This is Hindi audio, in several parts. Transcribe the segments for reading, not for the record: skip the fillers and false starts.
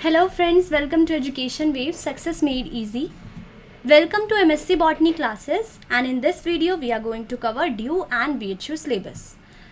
Hello friends, welcome to Education Wave, Success Made Easy. Welcome to MSc Botany classes and in this video we are going to cover DU and VHU syllabus.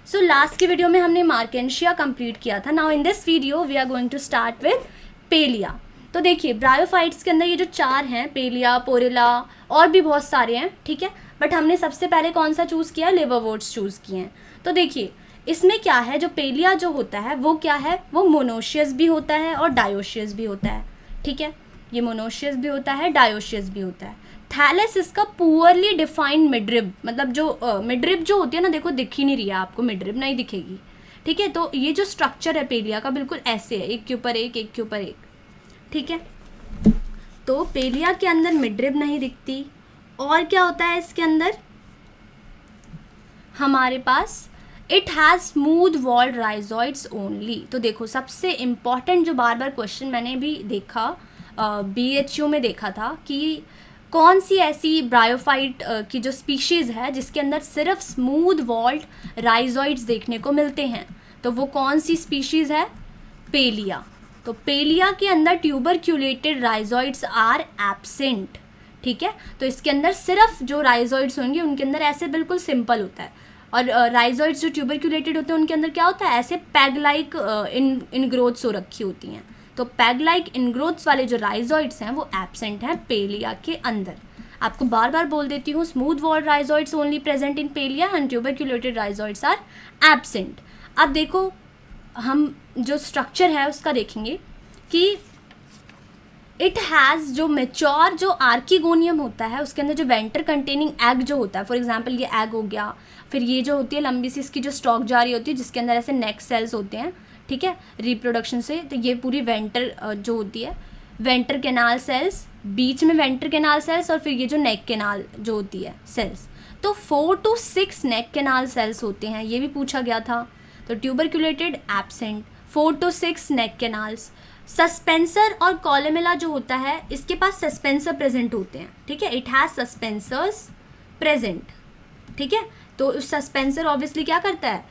So last की वीडियो में हमने मार्केंशिया कंप्लीट किया था. Now in this video we are going to start with पेलिया. तो देखिए ब्रायोफाइट्स के अंदर ये जो चार हैं, पेलिया, पोरेला और भी बहुत सारे हैं, ठीक है. बट हमने सबसे पहले कौन सा चूज़ किया, लिवरवर्ट्स चूज़ किए हैं. तो देखिए इसमें क्या है, जो पेलिया जो होता है वो क्या है, वो मोनोशियस भी होता है और डायोशियस भी होता है, ठीक है. ये मोनोशियस भी होता है, डायोशियस भी होता है. थैलेस इसका पुअरली डिफाइंड मिडरिब, मतलब जो मिडरिब जो होती है ना, देखो दिख ही नहीं रही है आपको, मिडरिब नहीं दिखेगी, ठीक है. तो ये जो स्ट्रक्चर है पेलिया का बिल्कुल ऐसे है, एक के ऊपर एक, एक के ऊपर एक, ठीक है. तो पेलिया के अंदर मिडरिब नहीं दिखती. और क्या होता है इसके अंदर, हमारे पास it has smooth walled rhizoids only. तो देखो सबसे इम्पॉर्टेंट जो बार बार क्वेश्चन मैंने भी देखा, BHU में देखा था कि कौन सी ऐसी ब्रायोफाइट की जो स्पीशीज़ है जिसके अंदर सिर्फ स्मूथ वॉल्ड राइजॉइड्स देखने को मिलते हैं. तो वो कौन सी स्पीशीज़ है, पेलिया. तो पेलिया के अंदर ट्यूबरक्यूलेटेड राइजॉइड्स आर एब्सेंट, ठीक है. तो इसके अंदर सिर्फ जो राइजॉइड्स होंगे उनके अंदर ऐसे बिल्कुल सिंपल होता है. और राइजॉइड्स जो ट्यूबरक्यूलेटेड होते हैं उनके अंदर क्या होता है, ऐसे पैग लाइक इनग्रोथ्स हो रखी होती हैं. तो पैग लाइक इनग्रोथ्स वाले जो राइजॉइड्स हैं वो एब्सेंट हैं पेलिया के अंदर. आपको बार बार बोल देती हूँ, smooth walled rhizoids only present in Pellia and tuberculated rhizoids are absent. अब देखो हम जो स्ट्रक्चर है उसका देखेंगे कि इट हैज़ जो मेच्योर जो आर्किगोनियम होता है उसके अंदर जो वेंटर कंटेनिंग एग जो होता है, फॉर एग्जांपल ये एग हो गया. फिर ये जो होती है लंबी सी इसकी जो स्टॉक जा रही होती है जिसके अंदर ऐसे नेक सेल्स होते हैं, ठीक है, रिप्रोडक्शन से. तो ये पूरी वेंटर जो होती है, वेंटर कैनाल सेल्स, बीच में वेंटर कैनाल सेल्स और फिर ये जो नेक कैनाल जो होती है सेल्स. तो 4 to 6 नेक कैनाल सेल्स होते हैं, ये भी पूछा गया था. तो tuberculated absent, 4 to 6 neck canals. Suspensor और कॉलमेला जो होता है इसके पास सस्पेंसर प्रेजेंट होते हैं, ठीक है. इट हैज़ सस्पेंसर्स प्रेजेंट, ठीक है. तो सस्पेंसर ऑब्वियसली क्या करता है,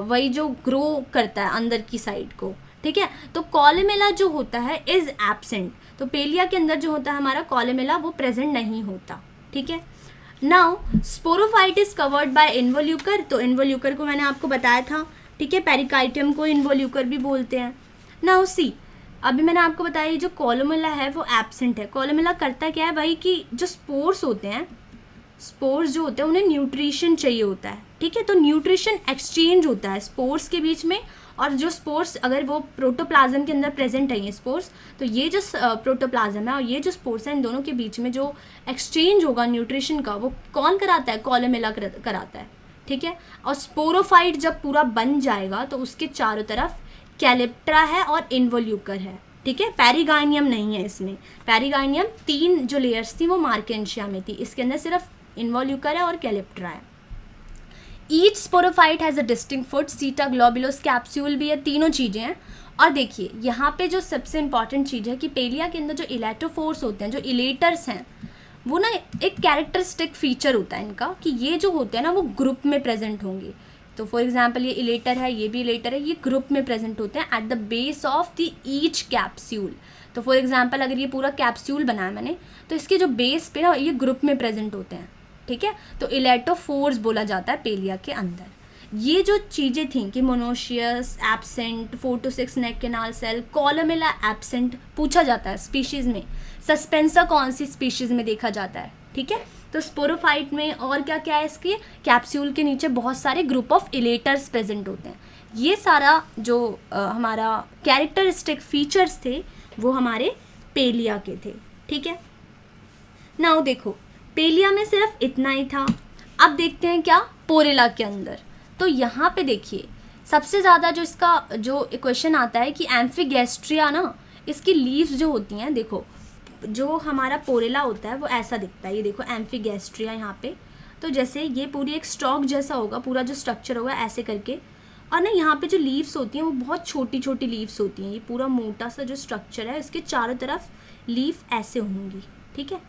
वही जो ग्रो करता है अंदर की साइड को, ठीक है. तो कॉलमेला जो होता है इज एब्सेंट. तो पेलिया के अंदर जो होता है हमारा कॉलमेला वो प्रेजेंट नहीं होता, ठीक है. Now sporophyte is covered by involucre. तो इन्वोल्यूकर को मैंने आपको बताया था, ठीक है. पेरिकाइटियम को इन्वोल्यूकर भी बोलते हैं. नाउ सी, अभी मैंने आपको बताया जो कॉलमेला है वो एब्सेंट है. कॉलमेला करता क्या है भाई कि जो स्पोर्स होते हैं, स्पोर्स जो होते हैं उन्हें न्यूट्रिशन चाहिए होता है, ठीक है. तो न्यूट्रिशन एक्सचेंज होता है स्पोर्स के बीच में. और जो स्पोर्स अगर वो प्रोटोप्लाज्म के अंदर प्रेजेंट है ये स्पोर्स, तो ये जो प्रोटोप्लाज्म है और ये जो स्पोर्स है इन दोनों के बीच में जो एक्सचेंज होगा न्यूट्रिशन का वो कौन कराता है, कॉलमेला कराता है, ठीक है. और स्पोरोफाइट जब पूरा बन जाएगा तो उसके चारों तरफ कैलिप्ट्रा है और इन्वोल्यूकर है, ठीक है. पेरिगाइनियम नहीं है इसमें. पेरिगाइनियम 3 जो लेयर्स थी वो मार्केंशिया में थी, इसके अंदर सिर्फ इन्वोल्यूकर है और कैलिप्ट्रा है. Each sporophyte has a distinct foot, सीटा, ग्लोबुलस, कैप्सूल भी है, तीनों चीज़ें हैं. और देखिए यहाँ पे जो सबसे इंपॉर्टेंट चीज़ है कि पेलिया के अंदर जो इलेक्ट्रोफोर्स होते हैं, जो इलेटर्स हैं, वो ना एक कैरेक्टरिस्टिक फीचर होता है इनका कि ये जो होते हैं ना वो ग्रुप में प्रेजेंट होंगे. तो फॉर एग्जांपल ये इलेटर है, ये भी इलेटर है, ये ग्रुप में प्रेजेंट होते हैं at the base of the each capsule. तो फॉर एग्जांपल अगर ये पूरा कैप्सूल बनाया मैंने, तो इसके जो बेस पे ना ये ग्रुप में प्रेजेंट होते हैं, ठीक है. तो इलेक्ट्रोफोर्स बोला जाता है पेलिया के अंदर. ये जो चीज़ें थी कि monoecious absent, 4 to 6 neck canal cell, columella absent पूछा जाता है स्पीशीज़ में. सस्पेंसर कौन सी स्पीशीज़ में देखा जाता है, ठीक है. तो स्पोरोफाइट में और क्या क्या है, इसके कैप्सूल के नीचे बहुत सारे ग्रुप ऑफ इलेटर्स प्रेजेंट होते हैं. ये सारा जो हमारा कैरेक्टरिस्टिक फीचर्स थे वो हमारे पेलिया के थे, ठीक है. नाउ देखो पेलिया में सिर्फ इतना ही था. अब देखते हैं क्या पोरेला के अंदर. तो यहाँ पे देखिए सबसे ज़्यादा जो इसका जो इक्वेशन आता है कि एम्फीगैस्ट्रिया ना, इसकी लीव्स जो होती हैं, देखो जो हमारा पोरेला होता है वो ऐसा दिखता है, ये देखो एम्फीगैस्ट्रिया यहाँ पे. तो जैसे ये पूरी एक स्टॉक जैसा होगा, पूरा जो स्ट्रक्चर होगा ऐसे करके. और ना यहाँ पे जो लीव्स होती हैं वो बहुत छोटी छोटी लीव्स होती हैं. ये पूरा मोटा सा जो स्ट्रक्चर है इसके चारों तरफ लीफ ऐसे होंगी, ठीक है.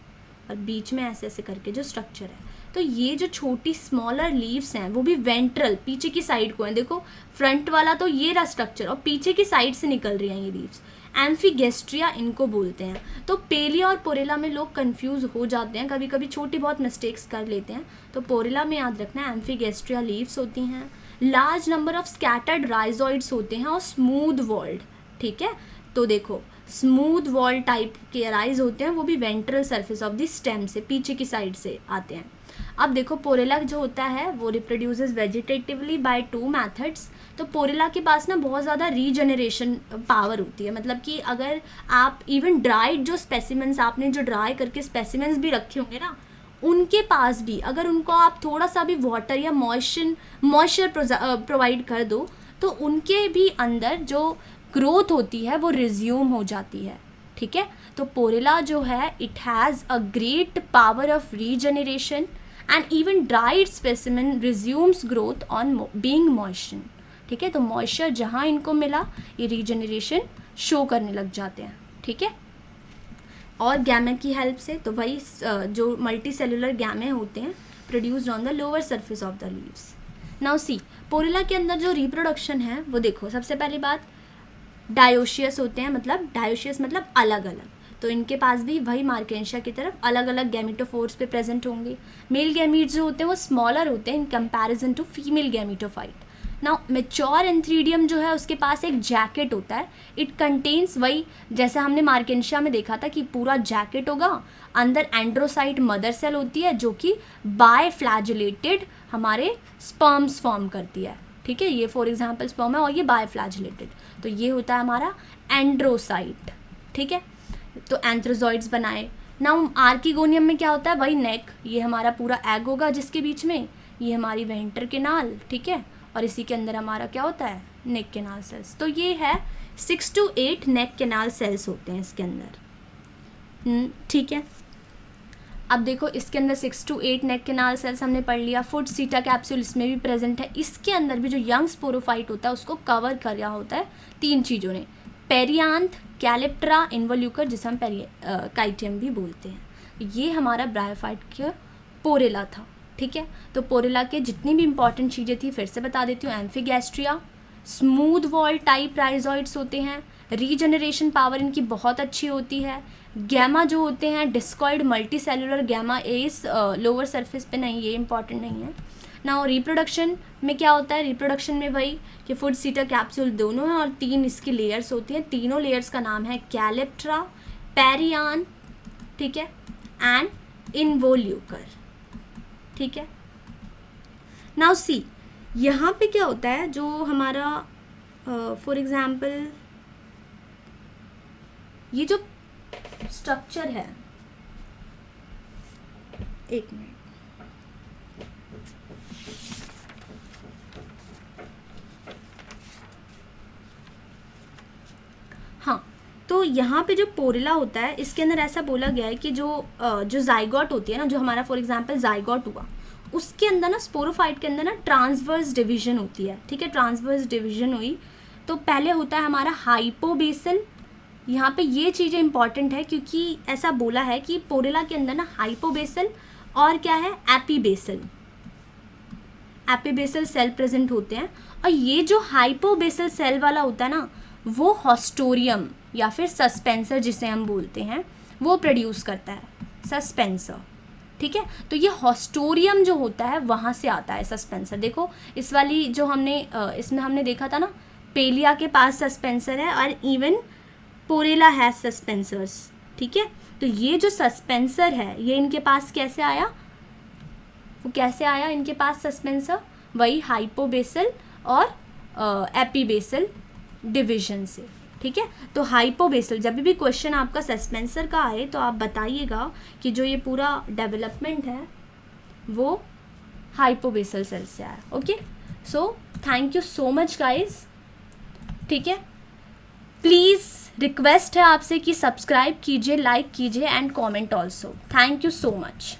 और बीच में ऐसे ऐसे करके जो स्ट्रक्चर है. तो ये जो छोटी स्मॉलर लीव्स हैं वो भी वेंट्रल पीछे की साइड को हैं। देखो फ्रंट वाला तो ये रहा स्ट्रक्चर और पीछे की साइड से निकल रही हैं ये लीव्स। एम्फीगेस्ट्रिया इनको बोलते हैं। तो पेलिया और पोरेला में लोग कंफ्यूज हो जाते हैं, कभी कभी छोटी बहुत मिस्टेक्स कर लेते हैं। तो पोरेला में याद रखना है एम्फीगेस्ट्रिया लीव्स होती हैं, large number of scattered rhizoids होते हैं और स्मूथ वॉल्ड। ठीक है, तो देखो स्मूथ वॉल टाइप के राइज होते हैं, वो भी ventral surface of the stem से पीछे की साइड से आते हैं। अब देखो पोरेला जो होता है वो रिप्रोड्यूसेस वेजिटेटिवली बाय 2 मेथड्स। तो पोरेला के पास ना बहुत ज़्यादा रीजनरेशन पावर होती है, मतलब कि अगर आप इवन ड्राइड जो स्पेसिमेंस आपने जो ड्राई करके स्पेसिमेंस भी रखे होंगे ना, उनके पास भी अगर उनको आप थोड़ा सा भी वाटर या मॉइस्चर प्रोवाइड कर दो तो उनके भी अंदर जो ग्रोथ होती है वो रिज्यूम हो जाती है। ठीक है, तो पोरेला जो है it has a great power of regeneration and even dried specimen resumes growth on being moisture. ठीक है, तो मॉइस्चर जहाँ इनको मिला ये रीजनरेशन शो करने लग जाते हैं। ठीक है, और गैमे की हेल्प से, तो वही जो मल्टी सेलुलर गैमे होते हैं produced on the lower surface of the leaves. Now see Porella के अंदर जो रिप्रोडक्शन है वो देखो, सबसे पहली बात डायोशियस होते हैं, मतलब डायोशियस मतलब अलग अलग। तो इनके पास भी वही मार्केंशिया की तरफ अलग अलग गैमेटोफोर्स पे प्रेजेंट होंगे। मेल गैमीट्स जो होते हैं वो स्मॉलर होते हैं in comparison to female gametophyte. Now mature antheridium जो है उसके पास एक जैकेट होता है। इट कंटेन्स, वही जैसे हमने मार्केंशिया में देखा था कि पूरा जैकेट होगा, अंदर एंड्रोसाइट मदर सेल होती है जो कि बायफ्लैजिलेटेड हमारे स्पर्म्स फॉर्म करती है। ठीक है, ये फॉर एग्जांपल स्पर्म है और ये बायफ्लैजिलेटेड, तो ये होता है हमारा एंड्रोसाइट। ठीक है, तो एंथ्रोजॉइड्स बनाए। नाउ आर्किगोनियम में क्या होता है, वही नेक, ये हमारा पूरा एग होगा जिसके बीच में ये हमारी वेंटर केनाल। ठीक है, और इसी के अंदर हमारा क्या होता है नेक केनाल सेल्स। तो ये है 6 to 8 नेक केनाल सेल्स होते हैं इसके अंदर। ठीक है, अब देखो इसके अंदर 6 to 8 नेक केनाल सेल्स हमने पढ़ लिया। फुट सीटा कैप्सूल इसमें भी प्रेजेंट है। इसके अंदर भी जो यंग स्पोरोफाइट होता है उसको कवर कर रहा होता है 3 चीज़ों ने, पेरियांथ, कैलिप्ट्रा, इन्वोल्यूकर, जिसे हम काइटियम भी बोलते हैं। ये हमारा ब्रायोफाइट का पोरेला था। ठीक है, तो पोरेला के जितनी भी इंपॉर्टेंट चीज़ें थी फिर से बता देती हूँ। एम्फीगैस्ट्रिया, स्मूथ वॉल टाइप राइजॉइड्स होते हैं, रीजनरेशन पावर इनकी बहुत अच्छी होती है। गैमा जो होते हैं discoid multi cellular gemma as lower surface पे नहीं, ये इंपॉर्टेंट नहीं है ना। रिप्रोडक्शन में क्या होता है, रिप्रोडक्शन में वही कि फुट सीटा कैप्सूल दोनों हैं और 3 इसकी लेयर्स होती हैं। तीनों लेयर्स का नाम है कैलिप्ट्रा, पेरियान, ठीक है, एंड इन्वोल्यूकर। ठीक है, नाउ सी यहाँ पे क्या होता है, जो हमारा फॉर एग्जाम्पल ये जो स्ट्रक्चर है, एक मिनट, हाँ, तो यहाँ पे जो पोरेला होता है इसके अंदर ऐसा बोला गया है कि जो जाइगोट होती है ना, जो हमारा फॉर एग्जांपल जाइगोट हुआ, उसके अंदर ना स्पोरोफाइट के अंदर ना ट्रांसवर्स डिवीजन होती है। ठीक है, ट्रांसवर्स डिवीजन हुई तो पहले होता है हमारा हाइपोबेसल। यहाँ पे ये चीज़ें इंपॉर्टेंट है क्योंकि ऐसा बोला है कि पोरेला के अंदर ना हाइपोबेसल और क्या है एपीबेसल सेल प्रेजेंट होते हैं। और ये जो हाइपोबेसल सेल वाला होता है ना, वो हॉस्टोरियम या फिर सस्पेंसर जिसे हम बोलते हैं वो प्रोड्यूस करता है, सस्पेंसर। ठीक है, तो ये हॉस्टोरियम जो होता है वहाँ से आता है सस्पेंसर। देखो इस वाली जो हमने इसमें हमने देखा था ना, पेलिया के पास सस्पेंसर है और इवन पोरेला हैज सस्पेंसर्स। ठीक है, तो ये जो सस्पेंसर है ये इनके पास कैसे आया, वो कैसे आया इनके पास सस्पेंसर, वही हाइपोबेसल और एपीबेसल डिवीजन से। ठीक है, तो हाइपोबेसल, जब भी क्वेश्चन आपका सस्पेंसर का आए तो आप बताइएगा कि जो ये पूरा डेवलपमेंट है वो हाइपोबेसल सेल से आया। Okay, so thank you so much guys. ठीक है, प्लीज़ रिक्वेस्ट है आपसे कि सब्सक्राइब कीजिए, लाइक कीजिए and comment also. Thank you so much.